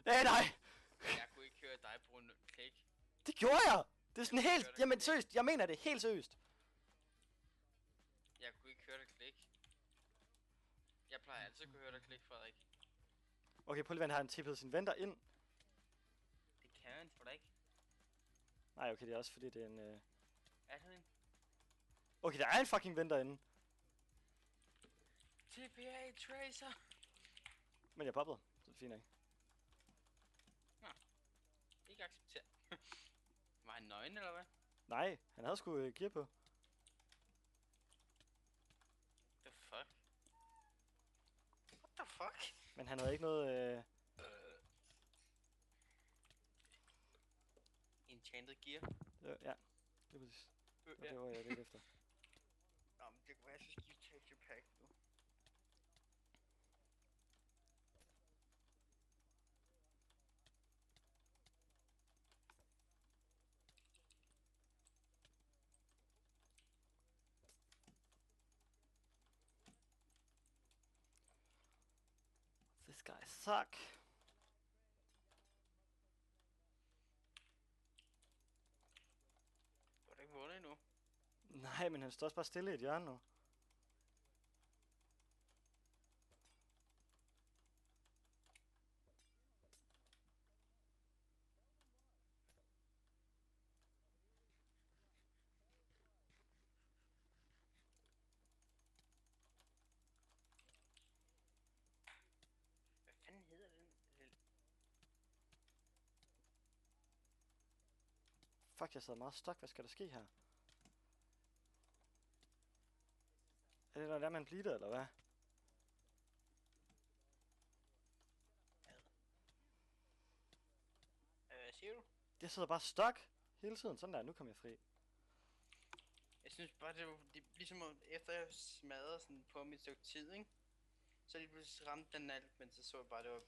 Nej! Jeg kunne ikke høre dig bruge en klik. Det gjorde jeg! Det er sådan Jeg helt... hørte Jamen det. seriøst, jeg mener det helt seriøst. Jeg kunne ikke høre dig klik. Jeg plejer altid at kunne høre dig klik, Frederik. Okay, prøv lige at han har en tippet sin venter ind. Det kan man for da ikke. Nej, okay, det er også fordi det er en... Er det en Okay, der er en fucking venter inde. TPA Tracer? Men jeg poppede, så det er fint ikke. Ikke accepteret. Var han nøgen, eller hvad? Nej, han havde sgu gear på. The fuck? What the fuck? Men han havde ikke noget... Enchanted gear? Ja, det er præcis. Det var det, hvor jeg lidt efter. Nå, men det kunne være, at jeg skal skifte texture pack nu. This guy suck. Du har da ikke vundet endnu. Nej, men han står også bare stille i et hjørne nu. Hvad fanden hedder den? Fuck, jeg sidder meget stok. Hvad skal der ske her? Er det der man bleeder, eller hvad? Hvad siger du? Jeg sidder bare stok hele tiden. Sådan der, nu kommer jeg fri. Jeg synes bare, det ligesom efter jeg smadrede sådan på mit stykke tid, ikke? Så lige pludselig ramte den alt, men så jeg bare, det var